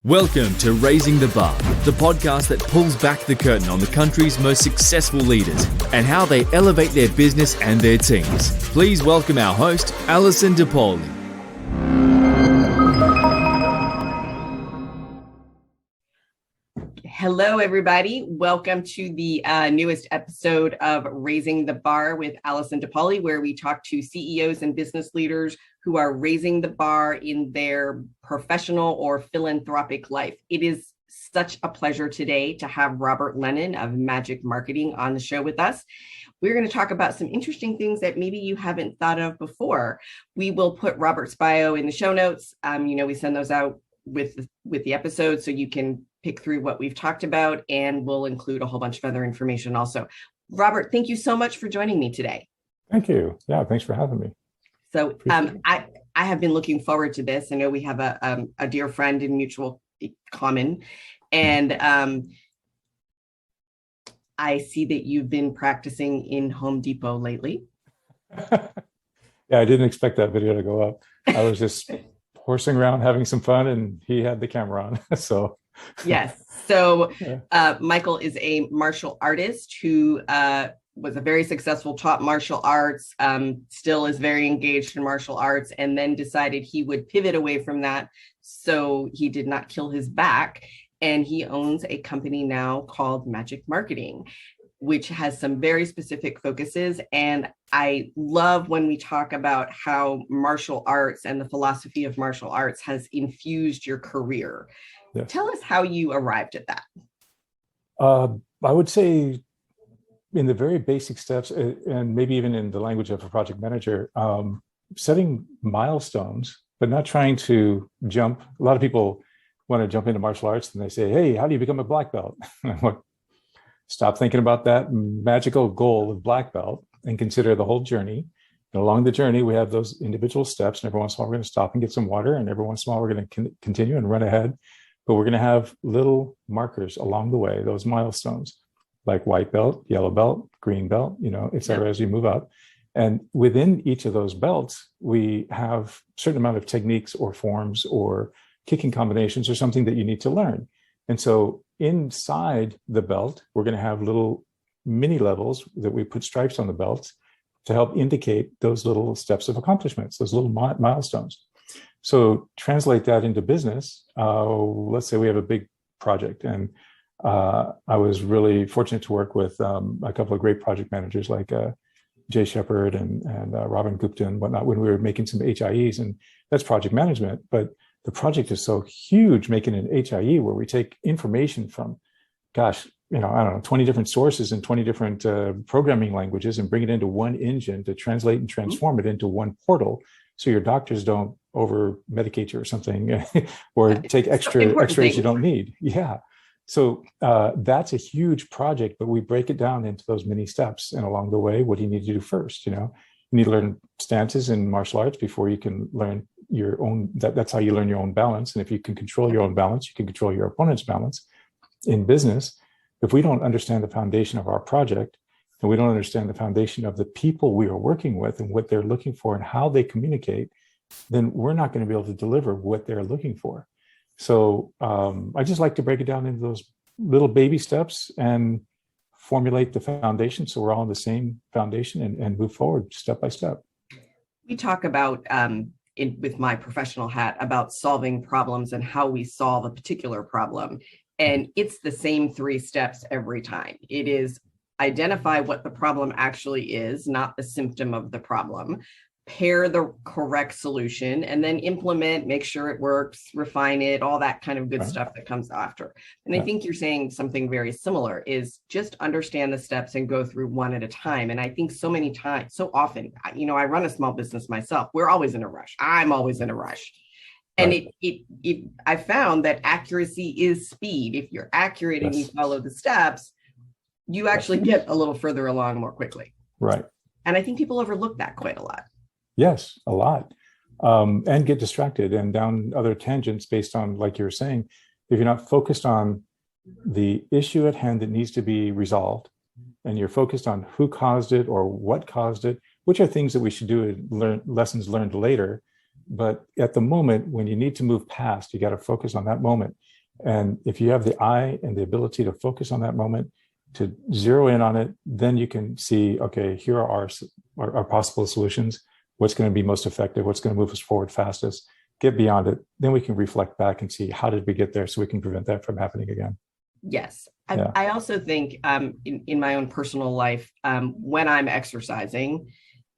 Welcome to Raising the Bar, the podcast that pulls back the curtain on the country's most successful leaders and how they elevate their business and their teams. Please welcome our host, Alison DePauli. Hello, everybody. Welcome to the newest episode of Raising the Bar with Alison DePauli, where we talk to CEOs and business leaders who are raising the bar in their professional or philanthropic life. It is such a pleasure today to have Robert Lennon of Magic Marketing on the show with us. We're going to talk about some interesting things that maybe you haven't thought of before. We will put Robert's bio in the show notes. We send those out with the episode so you can pick through what we've talked about, and we'll include a whole bunch of other information also. Robert, thank you so much for joining me today. Thank you. Yeah, thanks for having me. So I have been looking forward to this. I know we have a dear friend in mutual common, and I see that you've been practicing in Home Depot lately. Yeah, I didn't expect that video to go up. I was just horsing around having some fun, and he had the camera on. So yes. So Michael is a martial artist who was a very successful, taught martial arts, still is very engaged in martial arts, and then decided he would pivot away from that so he did not kill his back. And he owns a company now called Magic Marketing, which has some very specific focuses. And I love when we talk about how martial arts and the philosophy of martial arts has infused your career. Yes. Tell us how you arrived at that. I would say in the very basic steps, and maybe even in the language of a project manager, setting milestones, but not trying to jump. A lot of people want to jump into martial arts and they say, hey, how do you become a black belt? Stop thinking about that magical goal of black belt and consider the whole journey. And along the journey, we have those individual steps. And every once in a while, we're going to stop and get some water. And every once in a while, we're going to continue and run ahead. But we're going to have little markers along the way, those milestones, like white belt, yellow belt, green belt, et cetera, as you move up. And within each of those belts, we have a certain amount of techniques or forms or kicking combinations or something that you need to learn. And so inside the belt, we're going to have little mini levels that we put stripes on the belts to help indicate those little steps of accomplishments, those little milestones. So translate that into business. Let's say we have a big project, and I was really fortunate to work with a couple of great project managers like Jay Shepard and Robin Gupta and whatnot when we were making some HIEs, and that's project management. But the project is so huge, making an HIE where we take information from, 20 different sources and 20 different programming languages and bring it into one engine to translate and transform it into one portal. So your doctors don't over medicate you or something, or take extra X-rays you don't need. Yeah. So that's a huge project, but we break it down into those mini steps. And along the way, what do you need to do first? You need to learn stances in martial arts before you can learn your own. That's how you learn your own balance. And if you can control your own balance, you can control your opponent's balance. In business, if we don't understand the foundation of our project, and we don't understand the foundation of the people we are working with and what they're looking for and how they communicate, then we're not going to be able to deliver what they're looking for. So I just like to break it down into those little baby steps and formulate the foundation so we're all on the same foundation and move forward step by step. We talk about, with my professional hat, about solving problems and how we solve a particular problem. And it's the same 3 steps every time. It is identify what the problem actually is, not the symptom of the problem, pair the correct solution, and then implement, make sure it works, refine it, all that kind of good stuff that comes after. And I think you're saying something very similar, is just understand the steps and go through one at a time. And I think so often, I run a small business myself. We're always in a rush. I'm always in a rush. And I found that accuracy is speed. If you're accurate and you follow the steps, you actually get a little further along more quickly. Right. And I think people overlook that quite a lot. Yes, a lot. And get distracted and down other tangents based on, like you were saying, if you're not focused on the issue at hand that needs to be resolved, and you're focused on who caused it or what caused it, which are things that we should do and learn lessons learned later. But at the moment, when you need to move past, you got to focus on that moment. And if you have the eye and the ability to focus on that moment, to zero in on it, then you can see, okay, here are our possible solutions. What's going to be most effective? What's going to move us forward fastest? Get beyond it. Then we can reflect back and see, how did we get there, so we can prevent that from happening again. Yes. Yeah. I also think in my own personal life, when I'm exercising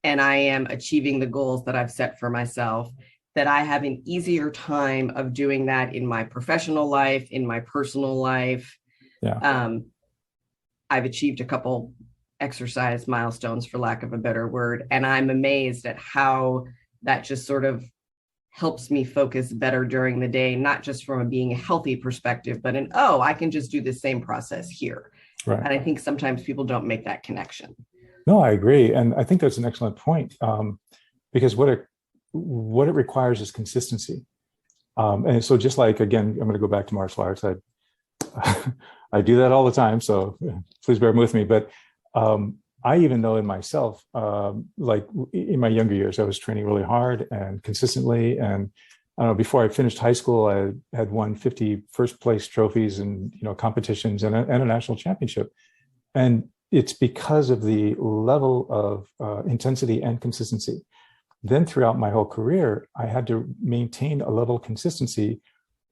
and I am achieving the goals that I've set for myself, that I have an easier time of doing that in my professional life, in my personal life. Yeah. I've achieved a couple exercise milestones, for lack of a better word, and I'm amazed at how that just sort of helps me focus better during the day, not just from a being a healthy perspective, but I can just do the same process here. Right. And I think sometimes people don't make that connection. No, I agree. And I think that's an excellent point, because what it requires is consistency. And so just like, again, I'm going to go back to martial arts. I do that all the time, so please bear with me. But I even know in myself, like in my younger years, I was training really hard and consistently. And I don't know, before I finished high school, I had won 50 first place trophies and, competitions and a national championship. And it's because of the level of intensity and consistency. Then throughout my whole career, I had to maintain a level of consistency,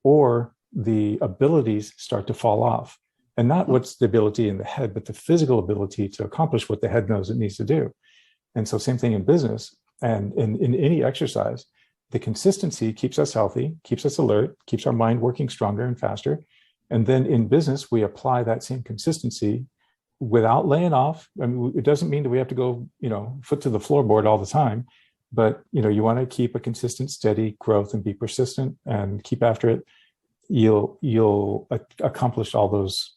or the abilities start to fall off. And not what's the ability in the head, but the physical ability to accomplish what the head knows it needs to do. And so same thing in business and in any exercise, the consistency keeps us healthy, keeps us alert, keeps our mind working stronger and faster. And then in business, we apply that same consistency without laying off. I mean, it doesn't mean that we have to go, foot to the floorboard all the time, but, you want to keep a consistent, steady growth and be persistent and keep after it. You'll accomplish all those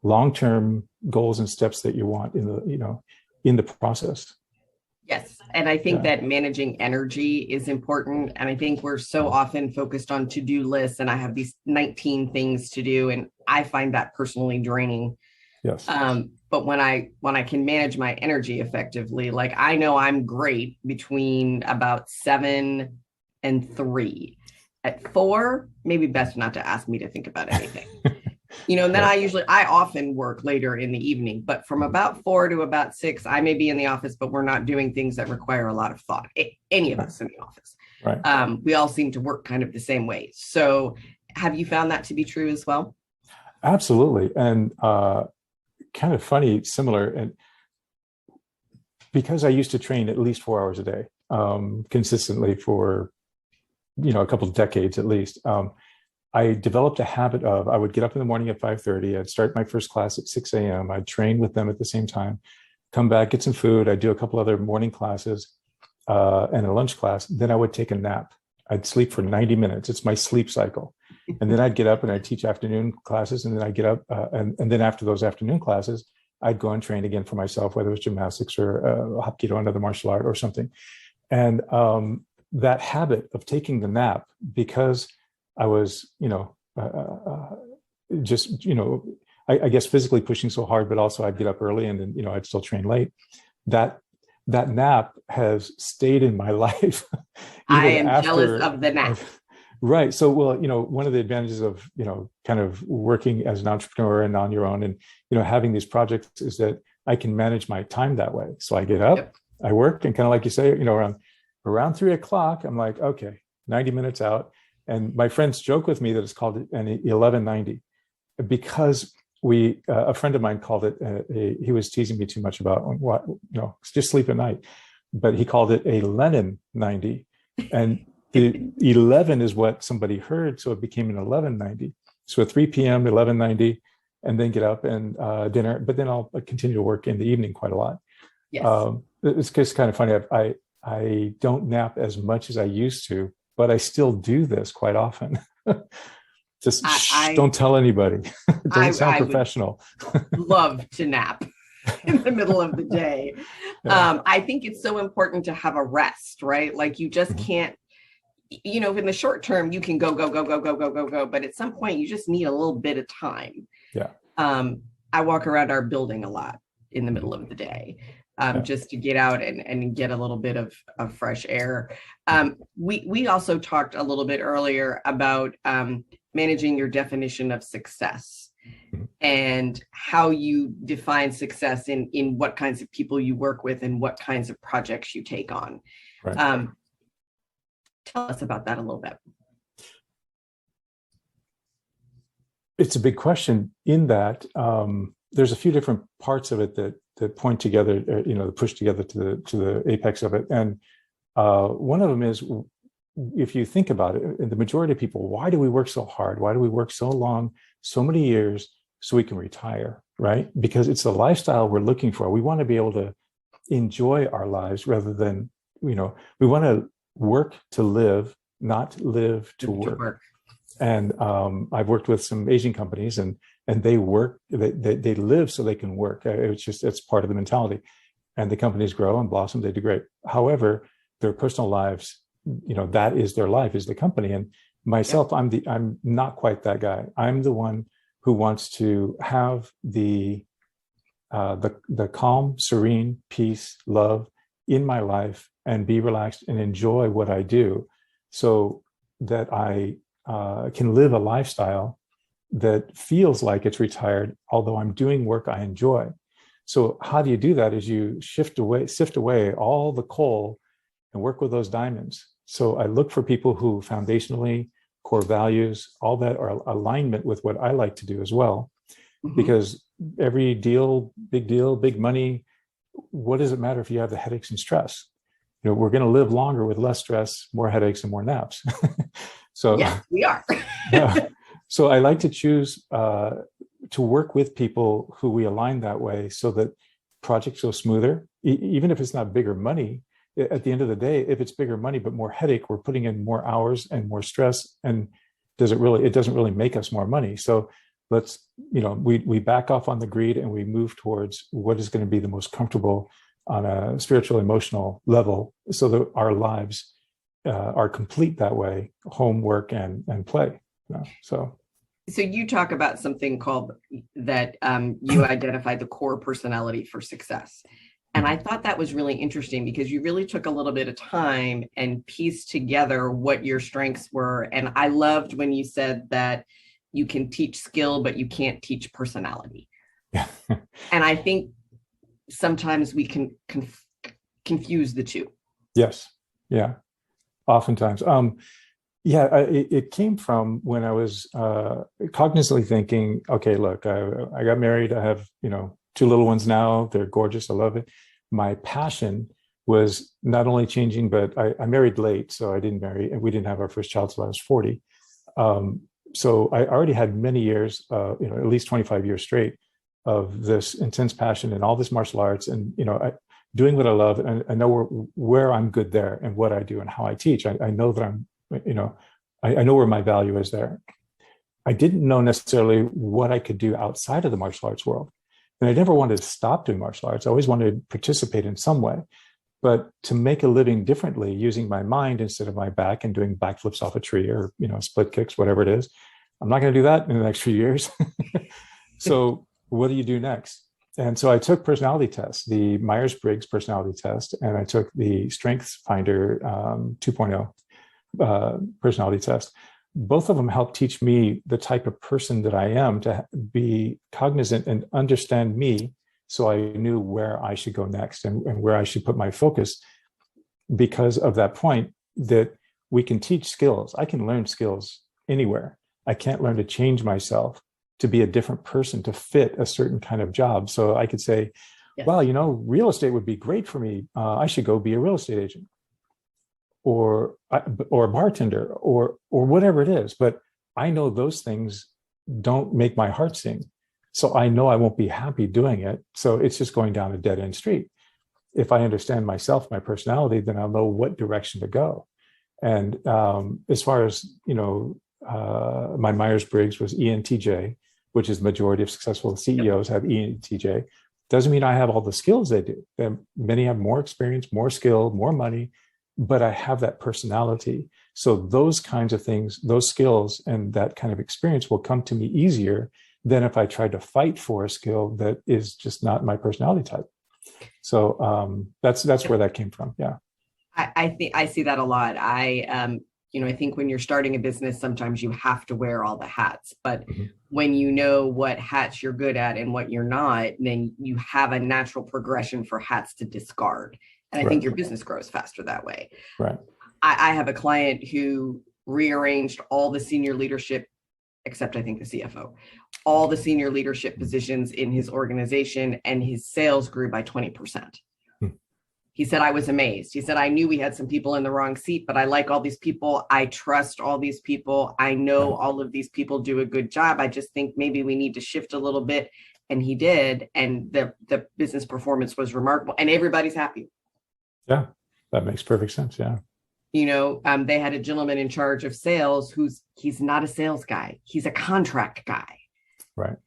long-term goals and steps that you want in the process. Yes. And I think that managing energy is important. And I think we're so often focused on to-do lists, and I have these 19 things to do, and I find that personally draining. Yes. But when I can manage my energy effectively, like I know I'm great between about 7 and 3. At 4, maybe best not to ask me to think about anything. And then I often work later in the evening, but from about 4 to about 6, I may be in the office, but we're not doing things that require a lot of thought. Any of us in the office. Right. We all seem to work kind of the same way. So have you found that to be true as well? Absolutely. And kind of funny, similar. And because I used to train at least 4 hours a day, consistently for, a couple of decades at least, I developed a habit of, I would get up in the morning at 5:30. I'd start my first class at 6 a.m. I'd train with them at the same time, come back, get some food. I'd do a couple other morning classes and a lunch class. Then I would take a nap. I'd sleep for 90 minutes. It's my sleep cycle. And then I'd get up and I'd teach afternoon classes. And then I'd get up and then after those afternoon classes, I'd go and train again for myself, whether it was gymnastics or Hapkido, another martial art or something. And that habit of taking the nap, because I was, I guess physically pushing so hard, but also I'd get up early and then, I'd still train late. That nap has stayed in my life. I am jealous of the nap. Right. So, well, one of the advantages of, kind of working as an entrepreneur and on your own and, having these projects is that I can manage my time that way. So I get up, I work, and kind of like you say, around 3 o'clock, I'm like, okay, 90 minutes out. And my friends joke with me that it's called an 1190 because a friend of mine called it, he was teasing me too much about what, just sleep at night, but he called it a Lennon 90. And the 11 is what somebody heard. So it became an 1190. So at 3 p.m., 1190, and then get up and dinner, but then I'll continue to work in the evening quite a lot. Yes. It's just kind of funny. I don't nap as much as I used to, but I still do this quite often. Just don't tell anybody. Don't sound professional. Love to nap in the middle of the day. Yeah. I think it's so important to have a rest, right? Like you just can't, in the short term, you can go, but at some point you just need a little bit of time. Yeah. I walk around our building a lot in the middle of the day. just to get out and get a little bit of fresh air. We also talked a little bit earlier about managing your definition of success and how you define success in what kinds of people you work with and what kinds of projects you take on. Right. Tell us about that a little bit. It's a big question in that there's a few different parts of it that point together, push together to the apex of it. And one of them is, if you think about it, the majority of people, why do we work so hard? Why do we work so long, so many years, so we can retire, right? Because it's the lifestyle we're looking for. We want to be able to enjoy our lives rather than, we want to work to live, not live to work. And I've worked with some Asian companies, and they work, they live so they can work. It's part of the mentality. And the companies grow and blossom, they do great. However, their personal lives, that is their life, is the company. And myself, I'm not quite that guy. I'm the one who wants to have the calm, serene, peace, love in my life and be relaxed and enjoy what I do, so that I can live a lifestyle that feels like it's retired, although I'm doing work I enjoy. So how do you do that? Is you sift away all the coal and work with those diamonds. So I look for people who foundationally, core values, all that are alignment with what I like to do as well. Mm-hmm. Because every deal, big money, what does it matter if you have the headaches and stress? We're going to live longer with less stress, more headaches, and more naps. So yes, we are. Yeah. So I like to choose to work with people who we align that way, so that projects go smoother. Even if it's not bigger money, at the end of the day, if it's bigger money but more headache, we're putting in more hours and more stress, and it doesn't really make us more money. So let's, we back off on the greed and we move towards what is going to be the most comfortable on a spiritual, emotional level, so that our lives are complete that way: home, work, and play. So you talk about something called that you identify the core personality for success. And I thought that was really interesting, because you really took a little bit of time and pieced together what your strengths were. And I loved when you said that you can teach skill, but you can't teach personality. Yeah. And I think sometimes we can confuse the two. Yes. Yeah. Oftentimes. It came from when I was cognizantly thinking, okay, look, I got married. I have, 2 little ones now. They're gorgeous. I love it. My passion was not only changing, but I married late, so I didn't marry, and we didn't have our first child till I was 40. So I already had many years, at least 25 years straight of this intense passion and all this martial arts, and doing what I love, and I know where I'm good there and what I do and how I teach. I know that I know where my value is there. I didn't know necessarily what I could do outside of the martial arts world. And I never wanted to stop doing martial arts. I always wanted to participate in some way. But to make a living differently, using my mind instead of my back and doing backflips off a tree or, split kicks, whatever it is, I'm not going to do that in the next few years. So what do you do next? And so I took personality tests, the Myers-Briggs personality test, and I took the Strengths Finder 2.0 personality test. Both of them helped teach me the type of person that I am, to be cognizant and understand me, so I knew where I should go next and where I should put my focus. Because of that point, that we can teach skills. I can learn skills anywhere. I can't learn to change myself to be a different person to fit a certain kind of job. So I could say, yes, well, real estate would be great for me. I should go be a real estate agent, or a bartender, or whatever it is. But I know those things don't make my heart sing. So I know I won't be happy doing it. So it's just going down a dead end street. If I understand myself, my personality, then I'll know what direction to go. And as far as, my Myers-Briggs was ENTJ, which is the majority of successful CEOs have ENTJ. Doesn't mean I have all the skills they do. Many have more experience, more skill, more money, but I have that personality. So those kinds of things, those skills and that kind of experience will come to me easier than if I tried to fight for a skill that is just not my personality type. So that's where that came from. Yeah. I think I see that a lot. I think when you're starting a business, sometimes you have to wear all the hats, but when you know what hats you're good at and what you're not, then you have a natural progression for hats to discard. And I think your business grows faster that way. Right. I have a client who rearranged all the senior leadership, except I think the CFO, all the senior leadership positions in his organization, and his sales grew by 20%. He said, I was amazed. He said, I knew we had some people in the wrong seat, but I like all these people. I trust all these people. I know all of these people do a good job. I just think maybe we need to shift a little bit. And he did. And the business performance was remarkable, and everybody's happy. Yeah, that makes perfect sense. Yeah. They had a gentleman in charge of sales he's not a sales guy. He's a contract guy. Right.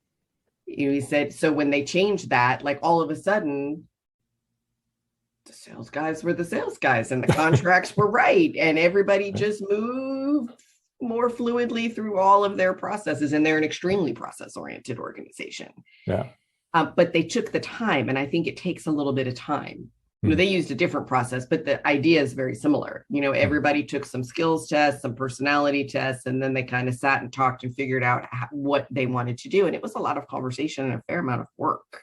He said, so when they changed that, like all of a sudden, the sales guys were the sales guys and the contracts were right. And everybody just moved more fluidly through all of their processes. And they're an extremely process-oriented organization. Yeah. But they took the time. And I think it takes a little bit of time. They used a different process, but the idea is very similar. Everybody took some skills tests, some personality tests, and then they kind of sat and talked and figured out what they wanted to do. And it was a lot of conversation and a fair amount of work.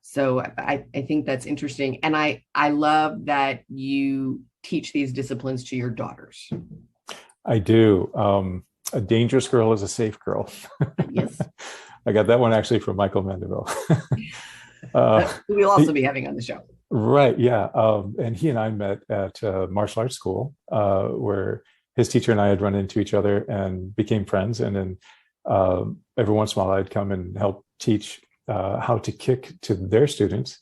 So I think that's interesting. And I love that you teach these disciplines to your daughters. I do. A dangerous girl is a safe girl. Yes. I got that one actually from Michael Mandeville. We'll also be having on the show. Right. Yeah. And he and I met at martial arts school where his teacher and I had run into each other and became friends. And then every once in a while I'd come and help teach how to kick to their students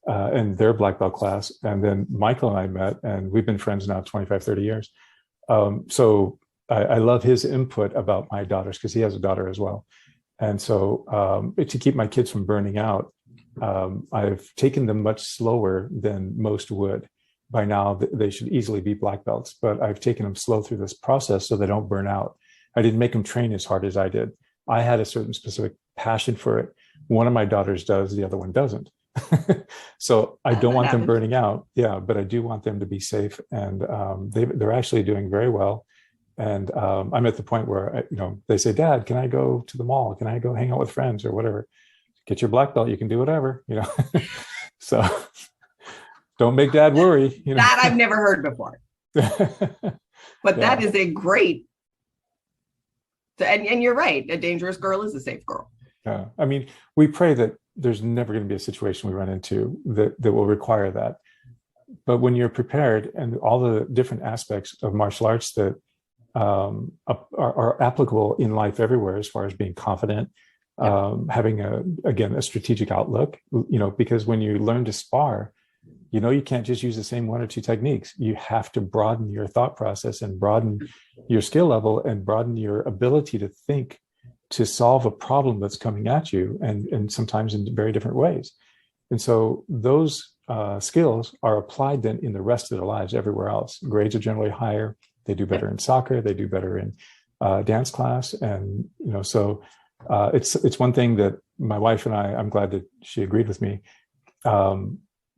in their black belt class. And then Michael and I met, and we've been friends now 25, 30 years. So I love his input about my daughters because he has a daughter as well. And so to keep my kids from burning out, I've taken them much slower than most would. By now, they should easily be black belts, but I've taken them slow through this process so they don't burn out. I didn't make them train as hard as I did. I had a certain specific passion for it. One of my daughters does, the other one doesn't. So I don't want them burning out. Yeah, but I do want them to be safe. And they're actually doing very well. And I'm at the point where, they say, Dad, can I go to the mall? Can I go hang out with friends or whatever? Get your black belt. You can do whatever, So don't make Dad worry. That I've never heard before. But that is a great, and you're right. A dangerous girl is a safe girl. Yeah. I mean, we pray that there's never going to be a situation we run into that will require that. But when you're prepared, and all the different aspects of martial arts that are applicable in life everywhere, as far as being confident, having a strategic outlook, because when you learn to spar, you can't just use the same one or two techniques. You have to broaden your thought process and broaden your skill level and broaden your ability to think, to solve a problem that's coming at you, and sometimes in very different ways. And so those skills are applied then in the rest of their lives everywhere else. Grades are generally higher. They do better in soccer. They do better in dance class. And, so it's one thing that my wife and I'm glad that she agreed with me.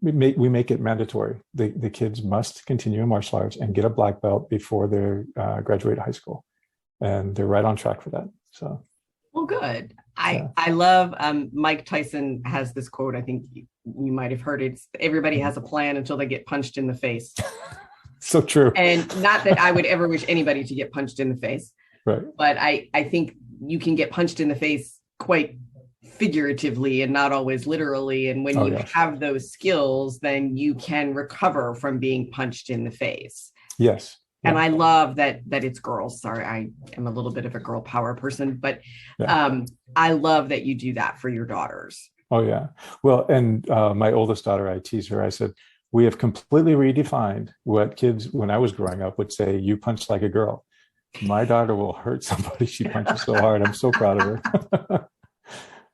We make it mandatory. The kids must continue in martial arts and get a black belt before they graduate high school. And they're right on track for that. So. Well, good. I love Mike Tyson has this quote. I think you might have heard it. Everybody has a plan until they get punched in the face. So true. And not that I would ever wish anybody to get punched in the face. Right. But I think you can get punched in the face quite figuratively and not always literally. And when you have those skills, then you can recover from being punched in the face. Yes. And I love that it's girls. Sorry, I am a little bit of a girl power person, but I love that you do that for your daughters. Oh, yeah. Well, and my oldest daughter, I tease her. I said, we have completely redefined what kids, when I was growing up, would say, you punch like a girl. My daughter will hurt somebody. She punches so hard. I'm so proud of her.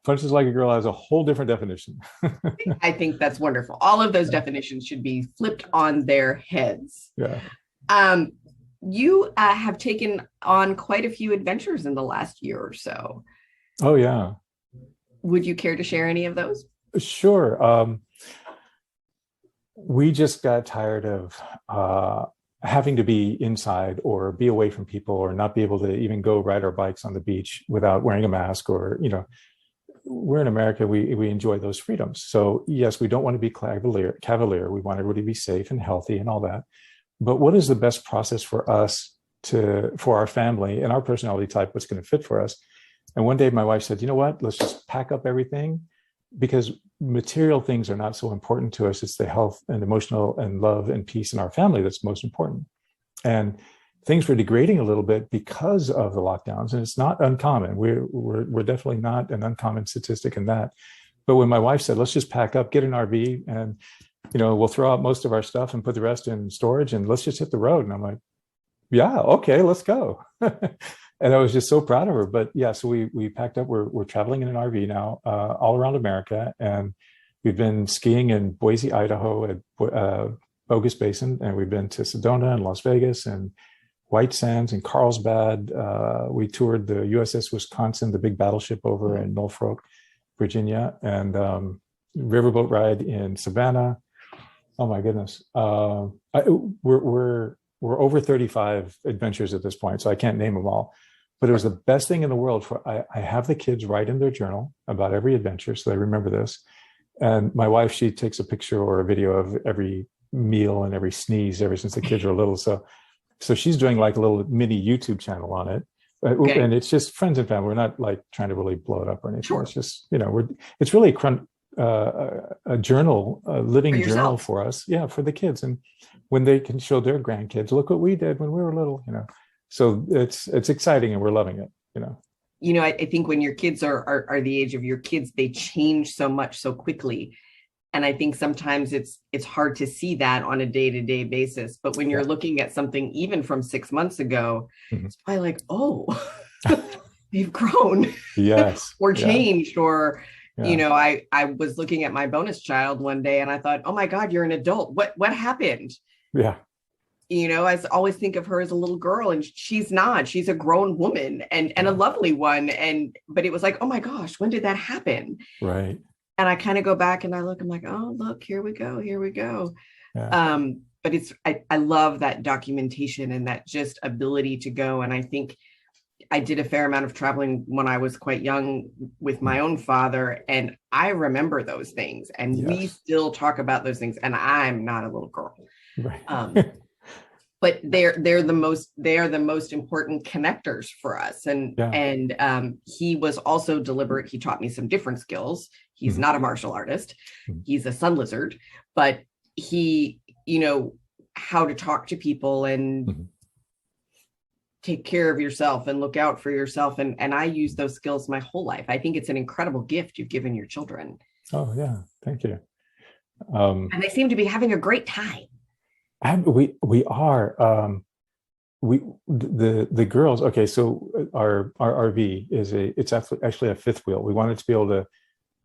Punches like a girl has a whole different definition. I think that's wonderful. All of those definitions should be flipped on their heads. Yeah. You have taken on quite a few adventures in the last year or so. Oh, yeah. Would you care to share any of those? Sure. We just got tired of having to be inside or be away from people or not be able to even go ride our bikes on the beach without wearing a mask or, we're in America, we enjoy those freedoms. So yes, we don't want to be cavalier. We want everybody to be safe and healthy and all that. But what is the best process for us for our family and our personality type, what's going to fit for us? And one day my wife said, you know what, let's just pack up everything, because material things are not so important to us. It's the health and emotional and love and peace in our family that's most important. And things were degrading a little bit because of the lockdowns, and it's not uncommon. We're definitely not an uncommon statistic in that. But when my wife said, let's just pack up, get an RV, and we'll throw out most of our stuff and put the rest in storage, and let's just hit the road. And I'm like, yeah, okay, let's go. And I was just so proud of her. But yeah, so we packed up. We're traveling in an RV now, all around America, and we've been skiing in Boise, Idaho, at Bogus Basin, and we've been to Sedona and Las Vegas and White Sands and Carlsbad. We toured the USS Wisconsin, the big battleship over in Norfolk, Virginia, and riverboat ride in Savannah. Oh my goodness, we're over 35 adventures at this point, so I can't name them all. But it was the best thing in the world. I have the kids write in their journal about every adventure, so they remember this. And my wife, she takes a picture or a video of every meal and every sneeze ever since the kids were little. So she's doing like a little mini YouTube channel on it. Okay. And it's just friends and family. We're not like trying to really blow it up or anything. Sure. It's just, it's really a journal, a living journal for us. Yeah, for the kids. And when they can show their grandkids, look what we did when we were little, So it's exciting and we're loving it, I think when your kids are the age of your kids, they change so much so quickly. And I think sometimes it's hard to see that on a day-to-day basis. But when you're looking at something even from 6 months ago, it's probably like, oh, they've grown. Yes. Or changed. Or, I was looking at my bonus child one day and I thought, oh my God, you're an adult. What happened? Yeah. I always think of her as a little girl, and she's not. She's a grown woman and a lovely one. But it was like, oh my gosh, when did that happen? Right. And I kind of go back and I look, I'm like, oh, look, here we go. Yeah. But I love that documentation and that just ability to go. And I think I did a fair amount of traveling when I was quite young with my own father. And I remember those things, and we still talk about those things. And I'm not a little girl. Right. But they're the most important connectors for us. And he was also deliberate. He taught me some different skills. He's not a martial artist. He's a sun lizard, but he, how to talk to people and take care of yourself and look out for yourself. And I use those skills my whole life. I think it's an incredible gift you've given your children. Oh yeah. Thank you. And they seem to be having a great time. We are. The girls. Okay, so our RV it's actually a fifth wheel. We wanted to be able to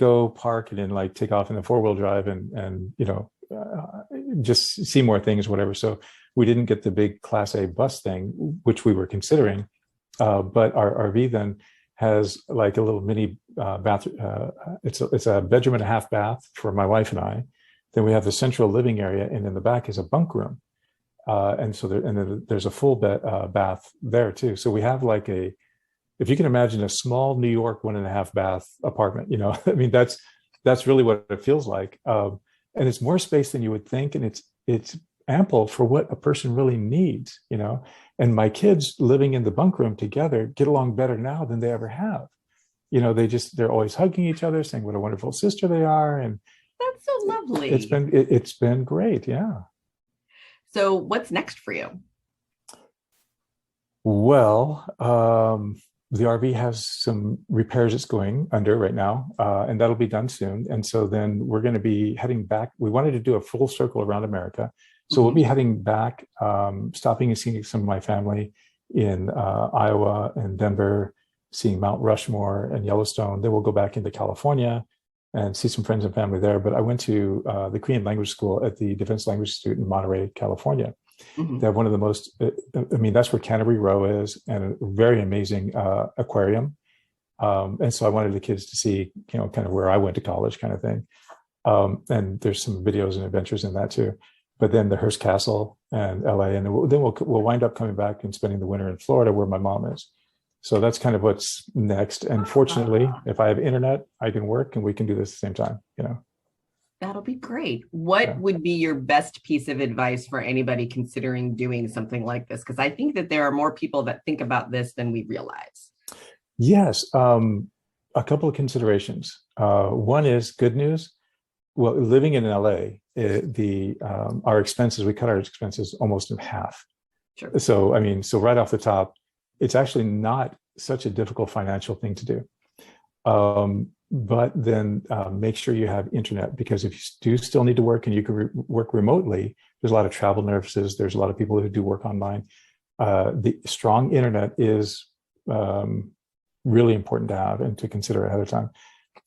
go park and then like take off in the 4-wheel drive and just see more things, whatever. So we didn't get the big Class A bus thing, which we were considering. But our RV then has like a little mini bath. It's a bedroom and a half bath for my wife and I. Then we have the central living area, and in the back is a bunk room. And then there's a full bath there too. So we have like if you can imagine a small New York 1.5 bath apartment, I mean, that's really what it feels like. And it's more space than you would think. And it's ample for what a person really needs, and my kids living in the bunk room together get along better now than they ever have. They're always hugging each other, saying what a wonderful sister they are. And that's so lovely. It's been great. Yeah. So what's next for you? Well, the RV has some repairs it's going under right now, and that'll be done soon. And so then we're going to be heading back. We wanted to do a full circle around America. So we'll be heading back, stopping and seeing some of my family in Iowa and Denver, seeing Mount Rushmore and Yellowstone. Then we'll go back into California and see some friends and family there. But I went to the Korean language school at the Defense Language Institute in Monterey, California. They have one of the most, that's where Canterbury Row is, and a very amazing aquarium. And so I wanted the kids to see, kind of where I went to college kind of thing. And there's some videos and adventures in that too. But then the Hearst Castle and LA, and then we'll wind up coming back and spending the winter in Florida where my mom is. So that's kind of what's next. And fortunately, if I have internet, I can work and we can do this at the same time, That'll be great. What would be your best piece of advice for anybody considering doing something like this? Because I think that there are more people that think about this than we realize. Yes. A couple of considerations. One is good news. Well, living in LA, our expenses, we cut our expenses almost in half. Sure. So right off the top, it's actually not such a difficult financial thing to do. But then make sure you have internet, because if you do still need to work and you can work remotely, there's a lot of travel nurses. There's a lot of people who do work online. The strong internet is really important to have and to consider ahead of time.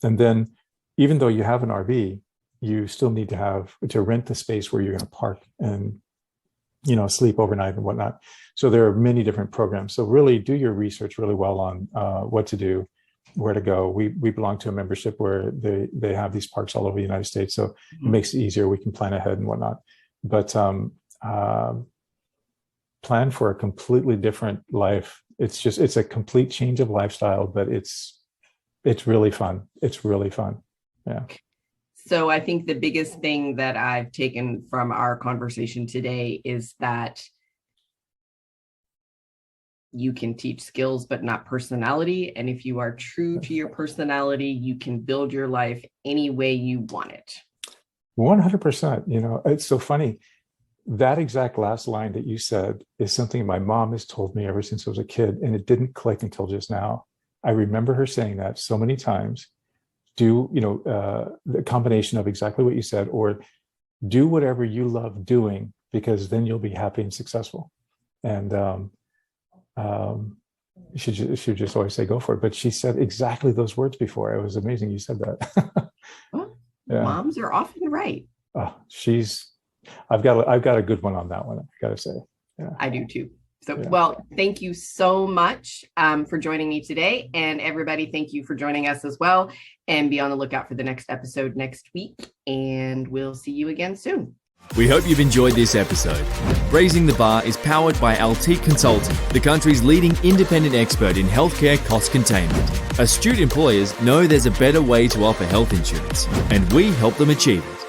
And then even though you have an RV, you still need to rent the space where you're going to park and, sleep overnight and whatnot. So there are many different programs. So really do your research really well on what to do, where to go. We belong to a membership where they have these parks all over the United States. So it makes it easier. We can plan ahead and whatnot. But plan for a completely different life. It's a complete change of lifestyle, but it's really fun. It's really fun. Yeah. So I think the biggest thing that I've taken from our conversation today is that you can teach skills, but not personality. And if you are true to your personality, you can build your life any way you want it. 100%. It's so funny. That exact last line that you said is something my mom has told me ever since I was a kid, and it didn't click until just now. I remember her saying that so many times. Do, the combination of exactly what you said, or do whatever you love doing, because then you'll be happy and successful. And she just always say, go for it. But she said exactly those words before. It was amazing you said that. Well, moms are often right. I've got a good one on that one, I got to say. Yeah. I do too. So, well, thank you so much for joining me today. And everybody, thank you for joining us as well. And be on the lookout for the next episode next week. And we'll see you again soon. We hope you've enjoyed this episode. Raising the Bar is powered by Altiqe Consulting, the country's leading independent expert in healthcare cost containment. Astute employers know there's a better way to offer health insurance, and we help them achieve it.